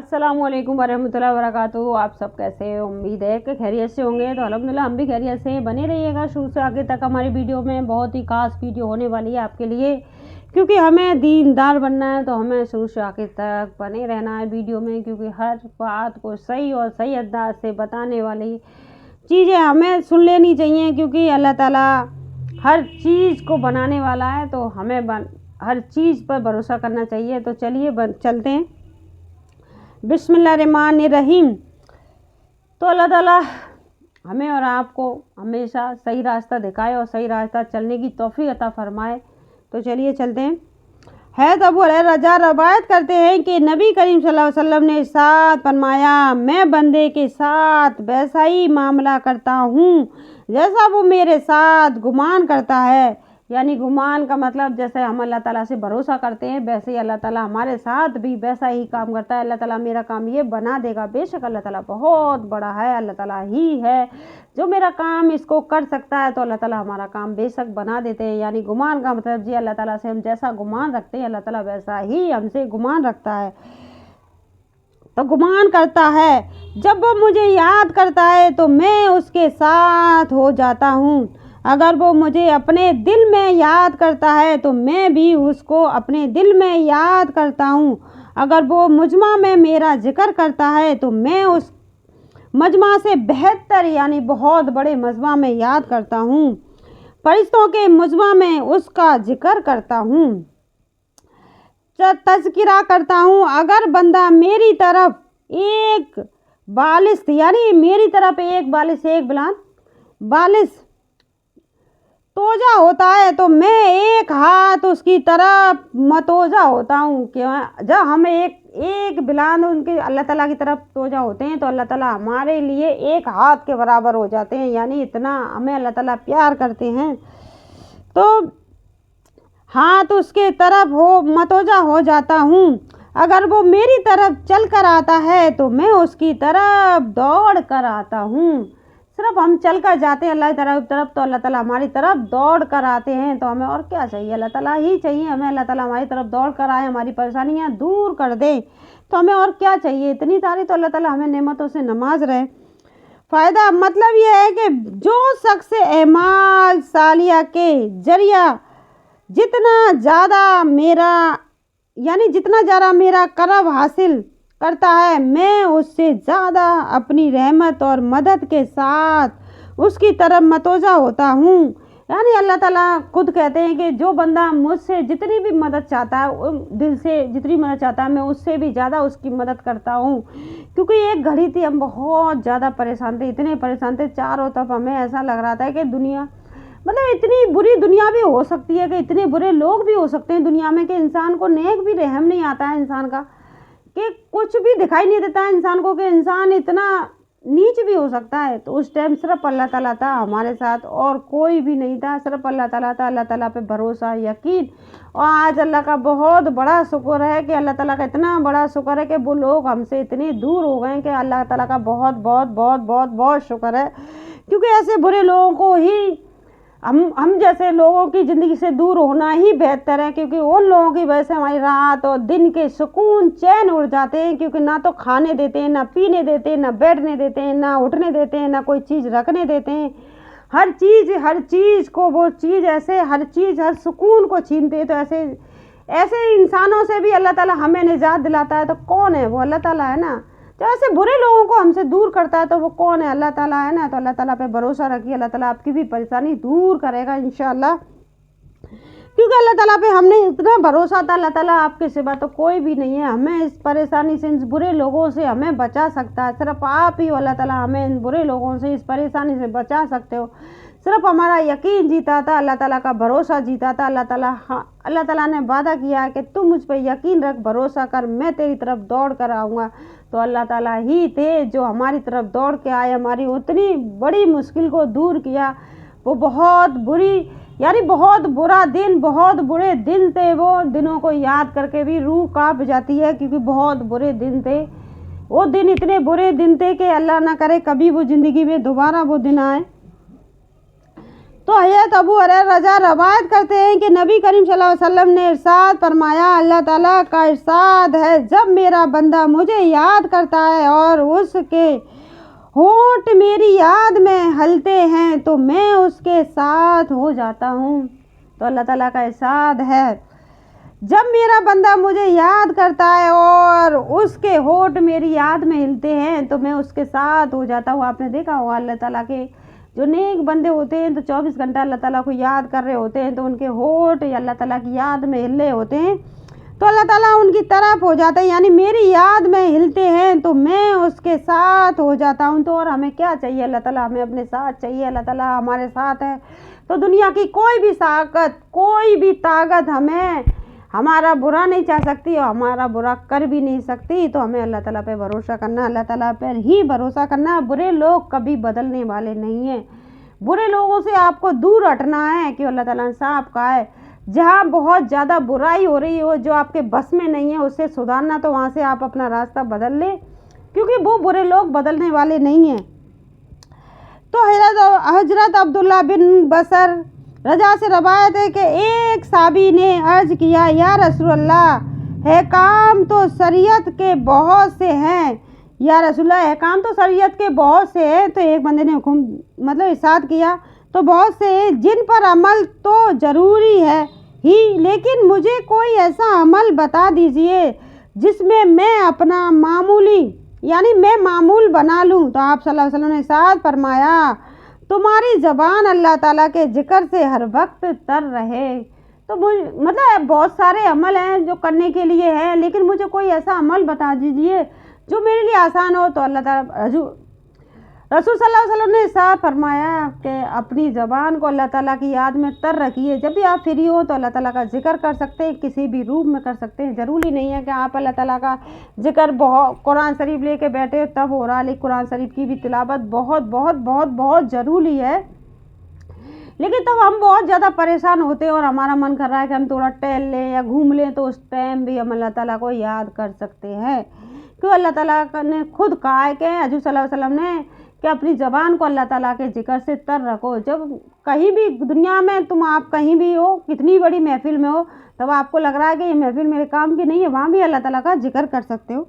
अस्सलाम वालेकुम वरहमतुल्लाहि वबरकातुहू। आप सब कैसे हैं? उम्मीद है कि खैरियत से होंगे। तो अल्हम्दुलिल्लाह हम भी खैरियत से हैं। बने रहिएगा शुरू से आगे तक हमारी वीडियो में। बहुत ही खास वीडियो होने वाली है आपके लिए, क्योंकि हमें दीनदार बनना है, तो हमें शुरू से आगे तक बने रहना है वीडियो में, क्योंकि हर बात को सही और सही अंदाज से बताने वाली चीज़ें हमें सुन लेनी चाहिए, क्योंकि अल्लाह ताला हर चीज़ को बनाने वाला है, तो हमें हर चीज़ पर भरोसा करना चाहिए। तो चलिए चलते हैं। बिस्मिल्लाहिर्रहमानिर्रहीम। तो अल्लाह ताला हमें और आपको हमेशा सही रास्ता दिखाए और सही रास्ता चलने की तौफीक अता फरमाए। तो चलिए चलते हैं। है अबू हुरैरा रज़ा रवायत करते हैं कि नबी करीम सल्लल्लाहु अलैहि वसल्लम ने इरशाद फरमाया, मैं बंदे के साथ वैसा ही मामला करता हूँ जैसा वो मेरे साथ गुमान करता है। यानी गुमान का मतलब जैसे हम अल्लाह ताला से भरोसा करते हैं, वैसे ही अल्लाह ताला हमारे साथ भी वैसा ही काम करता है। अल्लाह ताला मेरा काम ये बना देगा। बेशक अल्लाह ताला बहुत बड़ा है, अल्लाह ताला ही है जो मेरा काम इसको कर सकता है। तो अल्लाह ताला हमारा काम बेशक बना देते हैं। यानी गुमान का मतलब जी अल्लाह ताला से हम जैसा गुमान रखते हैं, अल्लाह ताला वैसा ही हमसे गुमान रखता है। तो गुमान करता है, जब वो मुझे याद करता है तो मैं उसके साथ हो जाता हूँ। अगर वो मुझे अपने दिल में याद करता है तो मैं भी उसको अपने दिल में याद करता हूँ। अगर वो मुजमा में मेरा जिक्र करता है तो मैं उस मजमा से बेहतर यानी बहुत बड़े मजमा में याद करता हूँ। फरिश्तों के मजमा में उसका जिक्र करता हूँ, तज़किरा करता हूँ। अगर बंदा मेरी तरफ एक बालिश यानी मेरी तरफ एक बालिश तोजा होता है तो मैं एक हाथ उसकी तरफ मतोजा होता हूँ। जब हम एक बिलान उनके अल्लाह ताला की तरफ तोजा होते हैं तो अल्लाह ताला हमारे लिए एक हाथ के बराबर हो जाते हैं। यानी इतना हमें अल्लाह ताला प्यार करते हैं। तो हाथ उसके तरफ मतोजा हो जाता हूँ। अगर वो मेरी तरफ चल कर आता है तो मैं उसकी तरफ दौड़ कर आता हूँ। सिर्फ हम चल कर जाते हैं अल्लाह की तरफ तो अल्लाह ताला हमारी तरफ दौड़ कर आते हैं। तो हमें और क्या चाहिए? अल्लाह ताला ही चाहिए हमें। अल्लाह ताला हमारी तरफ दौड़ कर आए, हमारी परेशानियाँ दूर कर दे, तो हमें और क्या चाहिए? इतनी सारी तो अल्लाह ताला हमें नेमतों से नमाज रहे। फ़ायदा मतलब यह है कि जो शख्स एमाल सालिया के जरिया जितना ज़्यादा मेरा करब हासिल करता है, मैं उससे ज़्यादा अपनी रहमत और मदद के साथ उसकी तरफ मतोजा होता हूँ। यानी अल्लाह ताला खुद कहते हैं कि जो बंदा मुझसे जितनी भी मदद चाहता है, दिल से जितनी मदद चाहता है, मैं उससे भी ज़्यादा उसकी मदद करता हूँ। क्योंकि एक घड़ी थी हम बहुत ज़्यादा परेशान थे, इतने परेशान थे, चारों तरफ हमें ऐसा लग रहा था कि दुनिया मतलब इतनी बुरी दुनिया भी हो सकती है कि इतने बुरे लोग भी हो सकते हैं दुनिया में कि इंसान को नेक भी रहम नहीं आता है इंसान का, कि कुछ भी दिखाई नहीं देता है इंसान को कि इंसान इतना नीच भी हो सकता है। तो उस टाइम सिर्फ अल्लाह ताला था हमारे साथ और कोई भी नहीं था, सिर्फ अल्लाह ताला था। अल्लाह ताला पे भरोसा, यकीन। और आज अल्लाह का बहुत बड़ा शुक्र है कि अल्लाह ताला का इतना बड़ा शुक्र है कि वो लोग हमसे इतने दूर हो गए कि अल्लाह ताला का बहुत बहुत बहुत बहुत बहुत शुक्र है। क्योंकि ऐसे बुरे लोगों को ही हम जैसे लोगों की ज़िंदगी से दूर होना ही बेहतर है, क्योंकि उन लोगों की वजह से हमारी रात और दिन के सुकून चैन उड़ जाते हैं। क्योंकि ना तो खाने देते हैं, ना पीने देते हैं, ना बैठने देते हैं, ना उठने देते हैं, ना कोई चीज़ रखने देते हैं। हर चीज़ को वो चीज़ ऐसे हर सुकून को छीनते हैं। तो ऐसे इंसानों से भी अल्लाह ताला हमें निजात दिलाता है। तो कौन है वो? अल्लाह ताला है ना। जो ऐसे बुरे लोगों को हमसे दूर करता है तो वो कौन है? अल्लाह ताला है ना। तो अल्लाह ताला पे भरोसा रखिए, अल्लाह ताला आपकी भी परेशानी दूर करेगा इंशाअल्लाह। क्योंकि अल्लाह ताला पे हमने इतना भरोसा था, अल्लाह ताला आपके सिवा तो कोई भी नहीं है। हमें इस परेशानी से, इन बुरे लोगों से हमें बचा सकता है। सिर्फ आप ही हो अल्लाह ताला, हमें इन बुरे लोगों से, इस परेशानी से बचा सकते हो। सिर्फ हमारा यकीन जीता था, अल्लाह ताला का भरोसा जीता था। अल्लाह ताला ने वादा किया है कि तू मुझ पर यकीन रख, भरोसा कर, मैं तेरी तरफ दौड़ कर आऊँगा। तो अल्लाह ताला ही थे जो हमारी तरफ दौड़ के आए, हमारी उतनी बड़ी मुश्किल को दूर किया। वो बहुत बुरा दिन, बहुत बुरे दिन थे। वो दिनों को याद करके भी रूह कांप जाती है, क्योंकि बहुत बुरे दिन थे। वो दिन इतने बुरे दिन थे कि अल्लाह ना करे कभी वो ज़िंदगी में दोबारा वो दिन आए। तो हज़रत अबू हुरैरा रज़ा रवायत करते हैं कि नबी करीम सल्लल्लाहु अलैहि वसल्लम ने इरशाद फरमाया, अल्लाह ताला का इरशाद है, जब मेरा बंदा मुझे याद करता है और उसके होंठ मेरी याद में हलते हैं तो मैं उसके साथ हो जाता हूँ। तो अल्लाह ताला का इरशाद है, जब मेरा बंदा मुझे याद करता है और उसके होंठ मेरी याद में हिलते हैं तो मैं उसके साथ हो जाता हूँ। आपने देखा होगा अल्लाह ताला के जो नेक बंदे होते हैं तो 24 घंटा अल्लाह ताला को याद कर रहे होते हैं, तो उनके होंठ अल्लाह ताला की याद में हिल रहे होते हैं तो अल्लाह ताला उनकी तरफ हो जाता है, यानी मेरी याद में हिलते हैं तो मैं उसके साथ हो जाता हूँ। तो और हमें क्या चाहिए? अल्लाह ताला हमें अपने साथ चाहिए। अल्लाह ताला हमारे साथ है तो दुनिया की कोई भी ताकत हमें हमारा बुरा नहीं चाह सकती और हमारा बुरा कर भी नहीं सकती। तो हमें अल्लाह ताला पे भरोसा करना, अल्लाह ताला पर ही भरोसा करना। बुरे लोग कभी बदलने वाले नहीं हैं। बुरे लोगों से आपको दूर हटना है कि अल्लाह ताला ने साफ कहा है, जहाँ बहुत ज़्यादा बुराई हो रही हो जो आपके बस में नहीं है उससे सुधारना, तो वहाँ से आप अपना रास्ता बदल लें, क्योंकि वो बुरे लोग बदलने वाले नहीं हैं। तो हजरत अब्दुल्ला बिन बसर रजा से रवायत है कि एक साबी ने अर्ज किया, या रसूलल्लाह, है काम तो शरीयत के बहुत से हैं, या रसूलल्लाह है काम तो शरीयत के बहुत से हैं। तो एक बंदे ने हुक्म इरशाद किया, तो बहुत से हैं जिन पर अमल तो ज़रूरी है ही, लेकिन मुझे कोई ऐसा अमल बता दीजिए जिसमें मैं अपना मैं मामूल बना लूँ। तो आप सल्लल्लाहु अलैहि वसल्लम ने इरशाद फरमाया, तुम्हारी ज़बान अल्लाह ताला के ज़िक्र से हर वक्त तर रहे। तो बहुत सारे अमल हैं जो करने के लिए है, लेकिन मुझे कोई ऐसा अमल बता दीजिए जो मेरे लिए आसान हो। तो अल्लाह ताला रसूल सल्लल्लाहु अलैहि वसल्लम ने इरशाद फरमाया कि अपनी ज़बान को अल्लाह ताला की याद में तर रखिए। जब भी आप फ्री हो तो अल्लाह ताला का जिक्र कर सकते हैं, किसी भी रूप में कर सकते हैं। ज़रूरी नहीं है कि आप अल्लाह ताला का जिक्र बहुत कुरान शरीफ लेके बैठे हो तब हो रहा, लेकिन कुरान शरीफ की भी तिलावत बहुत बहुत बहुत बहुत ज़रूरी है। लेकिन तब हम बहुत ज़्यादा परेशान होते हैं और हमारा मन कर रहा है कि हम थोड़ा टहल लें या घूम लें, तो उस टाइम भी हम अल्लाह ताला को याद कर सकते हैं, क्यों अल्लाह ताला ने खुद कहा है कि हजूर सल्लल्लाहु अलैहि वसल्लम ने कि अपनी ज़बान को अल्लाह ताला के जिक्र से तर रखो। जब कहीं भी दुनिया में आप कहीं भी हो, कितनी बड़ी महफिल में हो, तब आपको लग रहा है कि ये महफिल मेरे काम की नहीं है, वहाँ भी अल्लाह ताला का जिक्र कर सकते हो।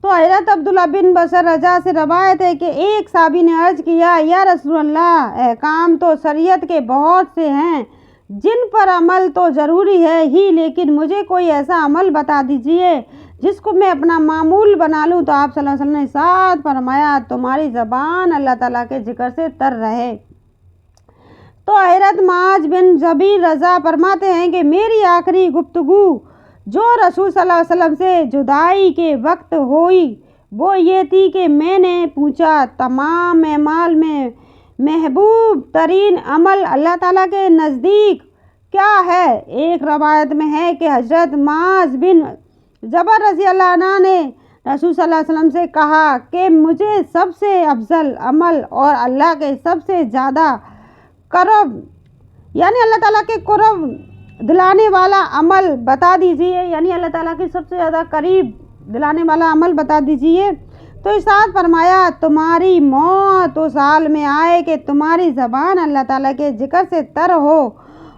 तो हज़रत अब्दुल्ला बिन बसर रजा से रवायत है कि एक साबी ने अर्ज किया, या रसूलल्लाह, अहकाम तो शरीयत के बहुत से हैं जिन पर अमल तो ज़रूरी है ही, लेकिन मुझे कोई ऐसा अमल बता दीजिए जिसको मैं अपना मामूल बना लूँ। तो आप सल्लल्लाहु अलैहि वसल्लम ने साथ फरमाया, तुम्हारी ज़बान अल्लाह ताला के जिक्र से तर रहे। तो हज़रत माज बिन जबीर रज़ा फरमाते हैं कि मेरी आखिरी गुफ्तगू जो रसूल सल्लल्लाहु अलैहि वसल्लम से जुदाई के वक्त हुई वो ये थी कि मैंने पूछा, तमाम अमाल में महबूब तरीन अमल अल्लाह ताला के नज़दीक क्या है? एक रवायत में है कि हज़रत माज बिन जबर रज़ी अल्लाह अन्हा ने रसूल सल्लल्लाहु अलैहि वसल्लम से कहा कि मुझे सबसे अफजल अमल और अल्लाह के सबसे ज़्यादा करब यानी अल्लाह ताला के कुर्ब दिलाने वाला अमल बता दीजिए, यानी अल्लाह ताला के सबसे ज़्यादा करीब दिलाने वाला अमल बता दीजिए। तो इरशाद फरमाया, तुम्हारी मौत उस हाल में आए कि तुम्हारी ज़बान अल्लाह ताला के जिक्र से तर हो,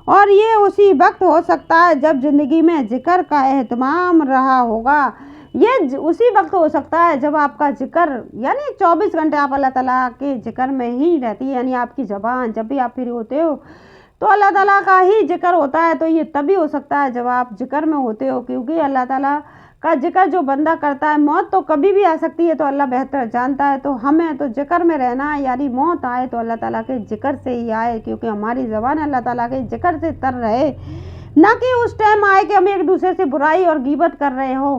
और ये उसी वक्त हो सकता है जब ज़िंदगी में जिक्र का एहतमाम रहा होगा। ये उसी वक्त हो सकता है जब आपका जिक्र यानी 24 घंटे आप अल्लाह ताला के जिक्र में ही रहती है, यानी आपकी ज़बान जब भी आप फ्री होते हो तो अल्लाह ताला का ही जिक्र होता है। तो ये तभी हो सकता है जब आप जिक्र में होते हो, क्योंकि अल्लाह ताला का जिक्र जो बंदा करता है, मौत तो कभी भी आ सकती है तो अल्लाह बेहतर जानता है। तो हमें तो जिक्र में रहना है, यानी मौत आए तो अल्लाह ताला के जिक्र से ही आए, क्योंकि हमारी ज़बान अल्लाह ताला के जिक्र से तर रहे, ना कि उस टाइम आए कि हम एक दूसरे से बुराई और गीबत कर रहे हो।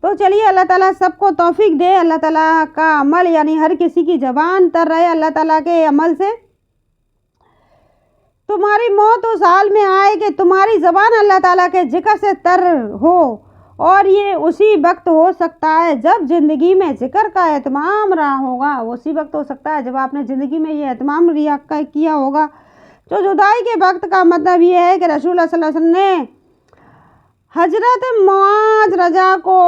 तो चलिए अल्लाह ताला सबको तौफीक दे, अल्लाह ताला का अमल यानी हर किसी की ज़बान तर रहे अल्लाह ताला के अमल से। तुम्हारी मौत उस हाल में आए कि तुम्हारी ज़बान अल्लाह ताला के जिक्र से तर हो, और ये उसी वक्त हो सकता है जब ज़िंदगी में जिक्र का एहतमाम रहा होगा। उसी वक्त हो सकता है जब आपने ज़िंदगी में ये एहतमाम किया होगा। तो जुदाई के वक्त का मतलब ये है कि रसूल सल्लल्लाहु अलैहि वसल्लम ने हजरत मुआज रजा को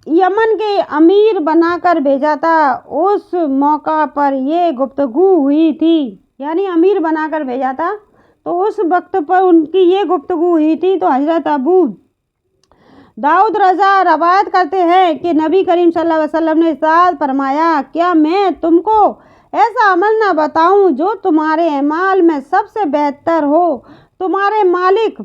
यमन के अमीर बनाकर भेजा था। उस मौका पर ये गुफ्तगू हुई थी, यानी अमीर बनाकर भेजा था तो उस वक्त पर उनकी ये गुफ्तगू हुई थी। तो हज़रत अबू दाऊद रज़ा रवायत करते हैं कि नबी करीम सल्लल्लाहु अलैहि वसल्लम ने इरशाद फरमाया, क्या मैं तुमको ऐसा अमल न बताऊं जो तुम्हारे अमाल में सबसे बेहतर हो, तुम्हारे मालिक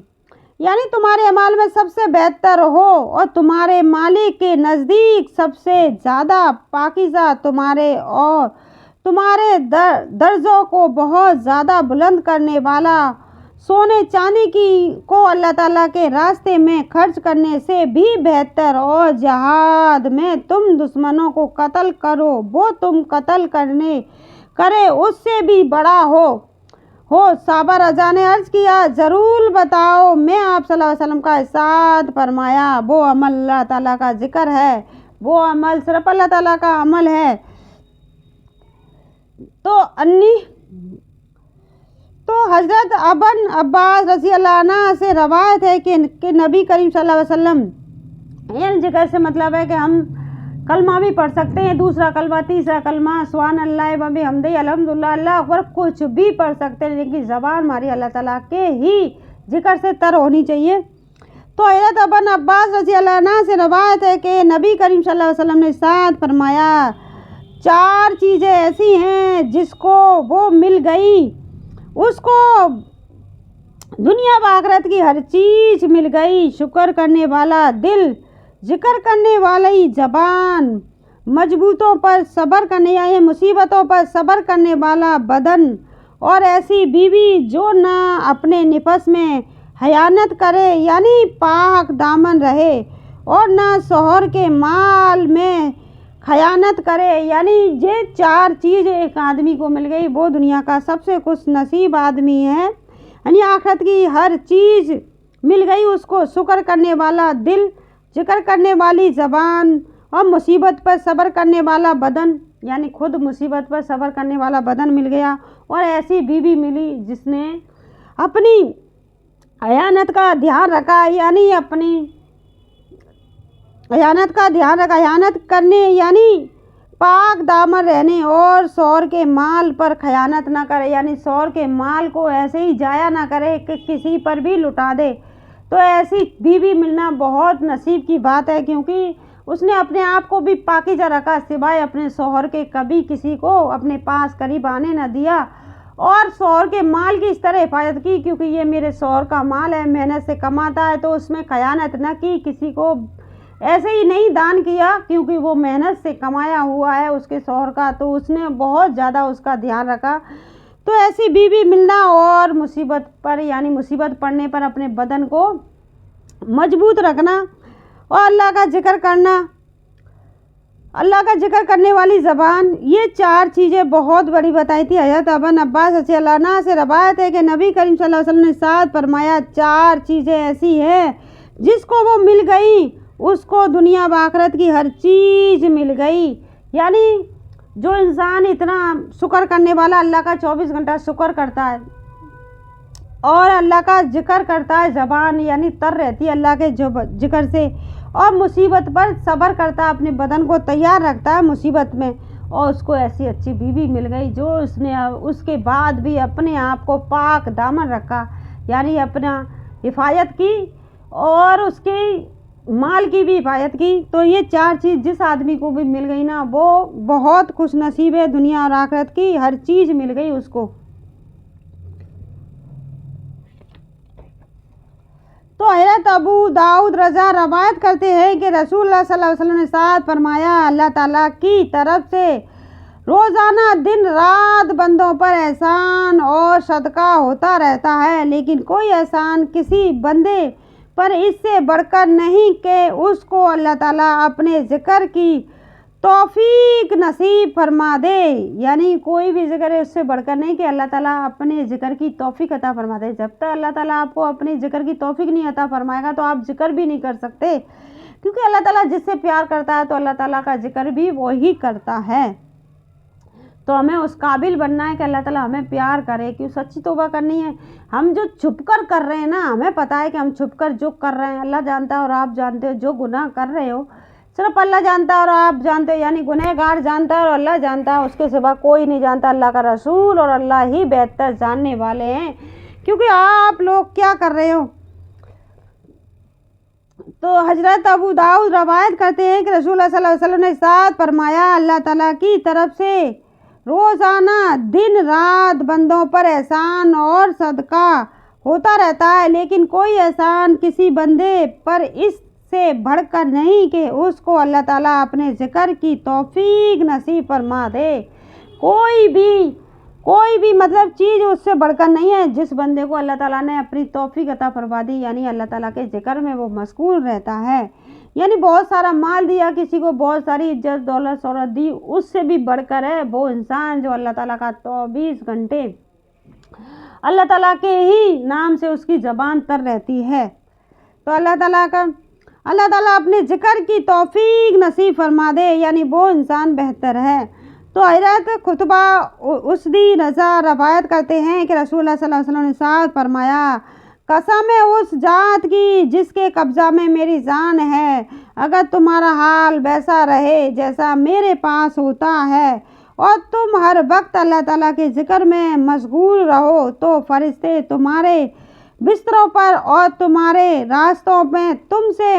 यानी तुम्हारे अमाल में सबसे बेहतर हो और तुम्हारे मालिक के नज़दीक सबसे ज़्यादा पाकीज़ा तुम्हारे और तुम्हारे दर्जों को बहुत ज़्यादा बुलंद करने वाला, सोने चांदी की को अल्लाह ताला के रास्ते में खर्च करने से भी बेहतर, और जहाद में तुम दुश्मनों को कत्ल करो वो तुम कत्ल करे उससे भी बड़ा हो। साहबा रज़ा ने अर्ज़ किया, ज़रूर बताओ। मैं आप सल्लल्लाहु अलैहि वसल्लम का इरशाद फरमाया, वो अमल अल्लाह ताला का ज़िक्र है, वो अमल सिर्फ अल्लाह ताला का अमल है। तो हज़रत अबन अब्बास रज़ी अल्लाह अन्हु से रवायत है कि नबी करीम सल्लल्लाहु अलैहि वसल्लम, यानी ज़िक्र से मतलब है कि हम कलमा भी पढ़ सकते हैं, दूसरा कलमा, तीसरा कलमा, सुभान अल्लाह व बिहम्दिही, अल्हम्दुलिल्लाह, अल्लाह अकबर, कुछ भी पढ़ सकते हैं, लेकिन ज़बान हमारी अल्लाह ताला के ही जिक्र से तर होनी चाहिए। तो हज़रत अबन अब्बास रज़ी अल्लाह अन्हु से रवायत है कि नबी करीम सल्लल्लाहु अलैहि वसल्लम ने इरशाद फरमाया, 4 चीज़ें ऐसी हैं जिसको वो मिल गई उसको दुनिया व आखिरत की हर चीज़ मिल गई। शुक्र करने वाला दिल, जिक्र करने वाली ज़बान, मजबूतों पर सब्र करने यानी मुसीबतों पर सब्र करने वाला बदन, और ऐसी बीवी जो ना अपने निफस में खयानत करे यानी पाक दामन रहे, और ना शौहर के माल में खयानत करे। यानी ये 4 चीज़ एक आदमी को मिल गई, वो दुनिया का सबसे खुश नसीब आदमी है। यानी आखिरत की हर चीज़ मिल गई उसको, शुक्र करने वाला दिल, जिक्र करने वाली ज़बान, और मुसीबत पर सब्र करने वाला बदन, यानी खुद मुसीबत पर सब्र करने वाला बदन मिल गया, और ऐसी बीवी मिली जिसने अपनी खयानत का ध्यान रखा, यानी अपनी खयानत का ध्यान रखा, खयानत करने यानी पाक दामन रहने, और शौहर के माल पर खयानत ना करे, यानी शौहर के माल को ऐसे ही जाया ना करे कि किसी पर भी लुटा दे। तो ऐसी बीवी मिलना बहुत नसीब की बात है, क्योंकि उसने अपने आप को भी पाकीज़ा रखा, सिवाय अपने शौहर के कभी किसी को अपने पास करीब आने न दिया, और शौहर के माल की इस तरह हिफाजत की, क्योंकि ये मेरे शौहर का माल है, मेहनत से कमाता है, तो उसमें खयानत न की, किसी को ऐसे ही नहीं दान किया, क्योंकि वो मेहनत से कमाया हुआ है उसके शौहर का, तो उसने बहुत ज़्यादा उसका ध्यान रखा। तो ऐसी बीवी मिलना, और मुसीबत पर यानी मुसीबत पड़ने पर अपने बदन को मजबूत रखना, और अल्लाह का जिक्र करना, अल्लाह का जिक्र करने वाली ज़बान, ये 4 चीज़ें बहुत बड़ी बताई थी। हज़रत अबन अब्बास रज़ी अल्लाह अन्हु से रवायत है कि नबी करीम सल्लल्लाहु अलैहि वसल्लम ने इरशाद फरमाया, 4 चीज़ें ऐसी हैं जिसको वो मिल गई उसको दुनिया व आखिरत की हर चीज़ मिल गई। यानी जो इंसान इतना शुक्र करने वाला, अल्लाह का 24 घंटा शुक्र करता है और अल्लाह का जिक्र करता है, ज़बान यानी तर रहती है अल्लाह के जिक्र से, और मुसीबत पर सब्र करता है, अपने बदन को तैयार रखता है मुसीबत में, और उसको ऐसी अच्छी बीवी मिल गई जो उसने उसके बाद भी अपने आप को पाक दामन रखा, यानी अपना हिफाजत की और उसके माल की भी हिफाजत की। तो ये 4 चीज़ जिस आदमी को भी मिल गई ना, वो बहुत खुश नसीब है, दुनिया और आखिरत की हर चीज़ मिल गई उसको। तो हज़रत अबू दाऊद रज़ा रवायत करते हैं कि रसूलुल्लाह सल्लल्लाहु अलैहि वसल्लम ने साथ फरमाया, अल्लाह ताला की तरफ से रोज़ाना दिन रात बंदों पर एहसान और सदका होता रहता है, लेकिन कोई एहसान किसी बंदे पर इससे बढ़कर नहीं कि उसको अल्लाह ताला अपने ज़िक्र की तौफीक नसीब फरमा दे। यानी कोई भी ज़िक्र है उससे बढ़कर नहीं कि अल्लाह ताला अपने ज़िक्र की तौफीक अता फरमा दे। जब तक अल्लाह ताला आपको अपने ज़िक्र की तौफीक नहीं अता फरमाएगा तो आप ज़िक्र भी नहीं कर सकते, क्योंकि अल्लाह ताला जिससे प्यार करता है तो अल्लाह ताला का ज़िक्र भी वही करता है। तो हमें उस काबिल बनना है कि अल्लाह ताला हमें प्यार करे, क्यों सच्ची तौबा करनी है। हम जो छुपकर कर रहे हैं ना, हमें पता है कि हम छुपकर जो कर रहे हैं, अल्लाह जानता है और आप जानते हो, जो गुनाह कर रहे हो صرف اللہ جانتا ہے اور آپ جانتے ہیں، یعنی گنہگار جانتا ہے اور اللہ جانتا ہے، اس کے سوا کوئی نہیں جانتا۔ اللہ کا رسول اور اللہ ہی بہتر جاننے والے ہیں۔ کیونکہ آپ لوگ کیا کر رہے ہو؟ تو حضرت ابو داؤد روایت کرتے ہیں کہ رسول اللہ صلی اللہ علیہ وسلم نے ارشاد فرمایا، اللہ تعالیٰ کی طرف سے روزانہ دن رات بندوں پر احسان اور صدقہ ہوتا رہتا ہے، لیکن کوئی احسان کسی بندے پر اس سے بڑھ کر نہیں کہ اس کو اللہ تعالیٰ اپنے ذکر کی توفیق نصیب فرما دے۔ کوئی بھی مطلب چیز اس سے بڑھ کر نہیں ہے جس بندے کو اللہ تعالیٰ نے اپنی توفیق عطا فرما دی، یعنی اللہ تعالیٰ کے ذکر میں وہ مشغول رہتا ہے۔ یعنی بہت سارا مال دیا کسی کو، بہت ساری عزت دولت شہرت دی، اس سے بھی بڑھ کر ہے وہ انسان جو اللہ تعالیٰ کا 24 گھنٹے اللہ تعالیٰ کے ہی نام سے اس کی زبان تر رہتی ہے۔ تو اللہ تعالیٰ اپنے ذکر کی توفیق نصیب فرما دے، یعنی وہ انسان بہتر ہے۔ تو حضرت خطبہ اسدی رضا روایت کرتے ہیں کہ رسول اللہ صلی اللہ علیہ وسلم نے ارشاد فرمایا، قسم ہے اس ذات کی جس کے قبضہ میں میری جان ہے، اگر تمہارا حال ویسا رہے جیسا میرے پاس ہوتا ہے اور تم ہر وقت اللہ تعالیٰ کے ذکر میں مشغول رہو تو فرشتے تمہارے بستروں پر اور تمہارے راستوں میں تم سے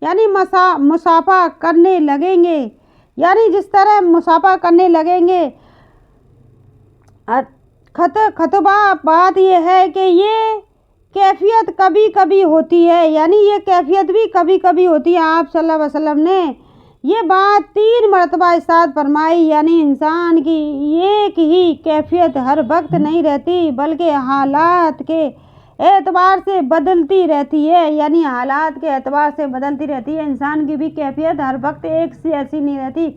یعنی مصافحہ کرنے لگیں گے، یعنی جس طرح مصافحہ کرنے لگیں گے۔ خطبہ بات یہ ہے کہ یہ کیفیت کبھی کبھی ہوتی ہے، یعنی یہ کیفیت بھی کبھی کبھی ہوتی ہے۔ آپ صلی اللہ علیہ وسلم نے یہ بات 3 مرتبہ ارشاد فرمائی، یعنی انسان کی ایک ہی کیفیت ہر وقت نہیں رہتی بلکہ حالات کے اعتبار سے بدلتی رہتی ہے، یعنی حالات کے اعتبار سے بدلتی رہتی ہے۔ انسان کی بھی کیفیت ہر وقت ایک سی ایسی نہیں رہتی،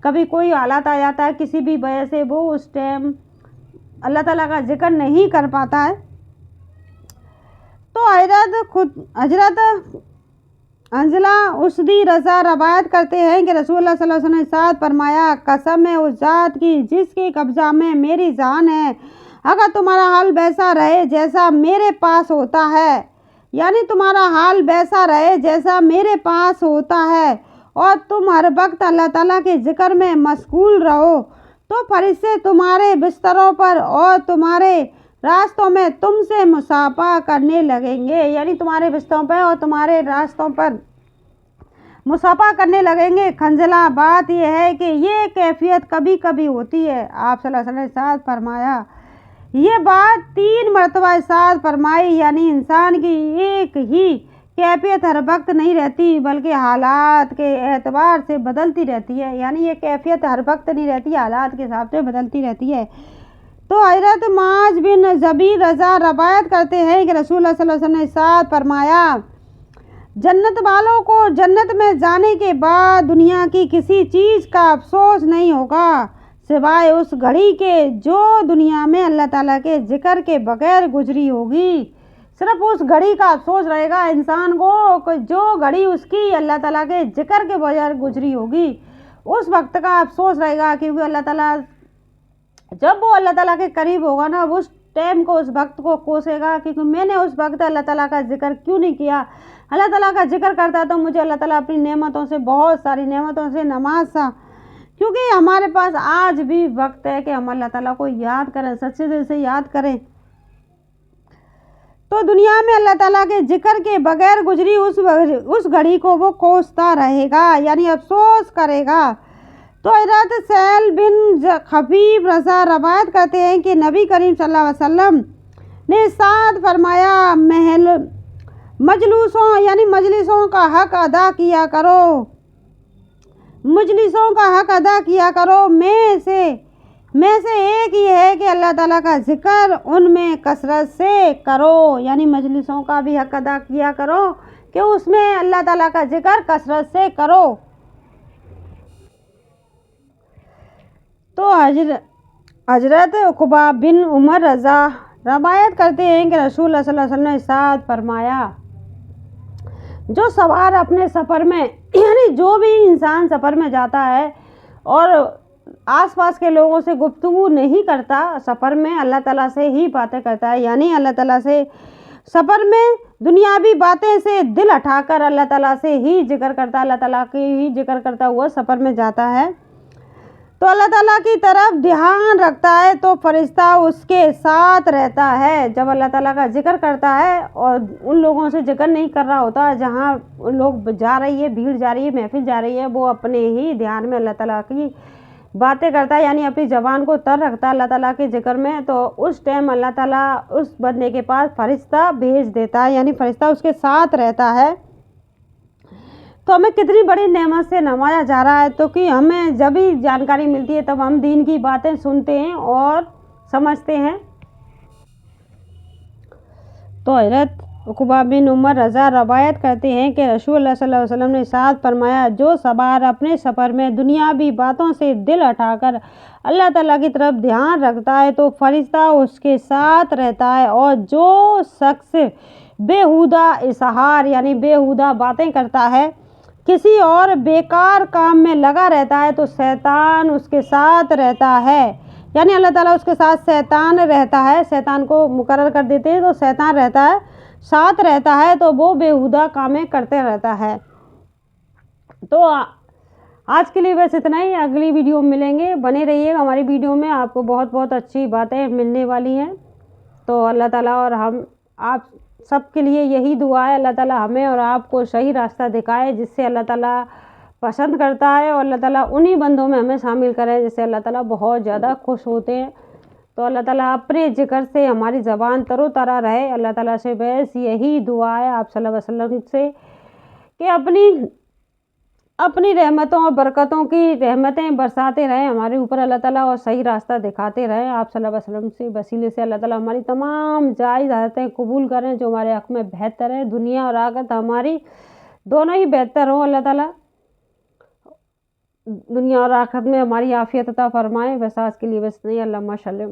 کبھی کوئی حالات آ جاتا ہے کسی بھی وجہ سے وہ اس ٹائم اللہ تعالیٰ کا ذکر نہیں کر پاتا ہے۔ تو حضرت انزلہ اسدی رضا روایت کرتے ہیں کہ رسول اللہ صلی اللہ علیہ وسلم نے ارشاد فرمایا، قسم ہے اس ذات کی جس کے قبضہ میں میری جان ہے، اگر تمہارا حال ویسا رہے جیسا میرے پاس ہوتا ہے، یعنی تمہارا حال ویسا رہے جیسا میرے پاس ہوتا ہے اور تم ہر وقت اللہ تعالیٰ کے ذکر میں مشغول رہو تو فرشتے تمہارے بستروں پر اور تمہارے راستوں میں تم سے مصافحہ کرنے لگیں گے، یعنی تمہارے بستروں پہ اور تمہارے راستوں پر مصافحہ کرنے لگیں گے۔ خنزلہ بات یہ ہے کہ یہ کیفیت کبھی کبھی ہوتی ہے۔ آپ صلی اللہ علیہ وسلم نے ارشاد فرمایا، یہ بات 3 مرتبہ ارشاد فرمائی، یعنی انسان کی ایک ہی کیفیت ہر وقت نہیں رہتی بلکہ حالات کے اعتبار سے بدلتی رہتی ہے، یعنی یہ کیفیت ہر وقت نہیں رہتی، حالات کے حساب سے بدلتی رہتی ہے۔ تو حضرت معاذ بن جبیر رضا روایت کرتے ہیں کہ رسول اللہ صلی اللہ علیہ وسلم نے ارشاد فرمایا، جنت والوں کو جنت میں جانے کے بعد دنیا کی کسی چیز کا افسوس نہیں ہوگا سوائے اس گھڑی کے جو دنیا میں اللہ تعالیٰ کے ذکر کے بغیر گزری ہوگی۔ صرف اس گھڑی کا افسوس رہے گا انسان کو جو گھڑی اس کی اللہ تعالیٰ کے ذکر کے بغیر گزری ہوگی، اس وقت کا افسوس رہے گا، کیونکہ اللہ تعالیٰ جب وہ اللہ تعالیٰ کے قریب ہوگا نا اس ٹائم کو اس وقت کو کوسے گا، کیونکہ میں نے اس وقت اللہ تعالیٰ کا ذکر کیوں نہیں کیا۔ اللہ تعالیٰ کا ذکر کرتا تو مجھے اللہ تعالیٰ اپنی نعمتوں سے، بہت ساری نعمتوں سے نوازا، کیونکہ ہمارے پاس آج بھی وقت ہے کہ ہم اللہ تعالیٰ کو یاد کریں، سچے دل سے یاد کریں۔ تو دنیا میں اللہ تعالیٰ کے ذکر کے بغیر گزری اس گھڑی کو وہ کوستا رہے گا، یعنی افسوس کرے گا۔ تو حضرت سہل بن خفیف رضا روایت کرتے ہیں کہ نبی کریم صلی اللہ علیہ وسلم نے ارشاد فرمایا، مجلسوں کا حق ادا کیا کرو، مجلسوں کا حق ادا کیا کرو، میں سے ایک یہ ہے کہ اللہ تعالیٰ کا ذکر ان میں کثرت سے کرو، یعنی مجلسوں کا بھی حق ادا کیا کرو کہ اس میں اللہ تعالیٰ کا ذکر کثرت سے کرو۔ تو حضرت عقبہ بن عمر رضا روایت کرتے ہیں کہ رسول اللہ صلی اللہ علیہ وسلم نے ارشاد فرمایا، جو سوار اپنے سفر میں، یعنی جو بھی انسان سفر میں جاتا ہے اور آس پاس کے لوگوں سے گفتگو نہیں کرتا، سفر میں اللہ تعالیٰ سے ہی باتیں کرتا ہے، یعنی اللہ تعالیٰ سے सफ़र में दुनियावी बातें से दिल हटाकर अल्लाह ताला से ही जिक्र करता, अल्लाह ताला की ही जिक्र करता हुआ सफ़र में जाता है तो अल्लाह ताला की तरफ ध्यान रखता है तो फरिश्ता उसके साथ रहता है। जब अल्लाह ताला का जिक्र करता है और उन लोगों से जिक्र नहीं कर रहा होता जहाँ लोग जा रही है, भीड़ जा रही है, महफिल जा रही है, वो अपने ही ध्यान में अल्लाह ताला की बातें करता है, यानी अपनी ज़बान को तर रखता है अल्लाह ताला के जिक्र में। तो उस टाइम अल्लाह ताला उस बंदे के पास फरिश्ता भेज देता है, यानी फरिश्ता उसके साथ रहता है। तो हमें कितनी बड़ी नेमत से नवाजा जा रहा है, तो कि हमें जब भी जानकारी मिलती है तब हम दीन की बातें सुनते हैं और समझते हैं। तो हज़रत उक़बा बिन उमर रज़ा रवायत करते हैं कि रसूल सल्लल्लाहु अलैहि वसल्लम ने इरशाद फरमाया, जो सवार अपने सफ़र में दुनियावी बातों से दिल हटाकर अल्लाह ताला की तरफ ध्यान रखता है तो फरिश्ता उसके साथ रहता है, और जो शख्स बेहुदा इशहार यानी बेहुदा बातें करता है, किसी और बेकार काम में लगा रहता है तो शैतान उसके साथ रहता है, यानी अल्लाह ताला उसके साथ शैतान रहता है, शैतान को मुकर्रर कर देते हैं तो शैतान रहता है, साथ रहता है, तो वो बेहुदा कामें करते रहता है। तो आज के लिए बस इतना ही, अगली वीडियो में मिलेंगे, बने रहिएगा हमारी वीडियो में, आपको बहुत बहुत अच्छी बातें मिलने वाली हैं। तो अल्लाह ताला और हम आप सब के लिए यही दुआ है, अल्लाह ताला हमें और आपको सही रास्ता दिखाए जिससे अल्लाह ताला पसंद करता है, और अल्लाह ताला उन्हीं बंदों में हमें शामिल करे जिससे अल्लाह ताला बहुत ज़्यादा खुश होते हैं। तो अल्लाह ताला अपने जिक्र से हमारी ज़बान तरोताज़ा रहे। अल्लाह ताला से बस यही दुआ है आप सल्लल्लाहु अलैहि वसल्लम से कि अपनी रहमतों और बरकतों की रहमतें बरसाते रहें हमारे ऊपर अल्लाह ताला, और सही रास्ता दिखाते रहें। आप सल्लल्लाहु अलैहि वसल्लम से वसीले से अल्लाह ताला हमारी तमाम जायज़ हाजतें कबूल करें जो हमारे हक़ में बेहतर है, दुनिया और आखिरत हमारी दोनों ही बेहतर हों। अल्लाह ताला दुनिया और आखिरत में हमारी आफियत अता फरमाएँ। बस आज के लिए बस नहीं। अल्लाहुम्मा सल्ली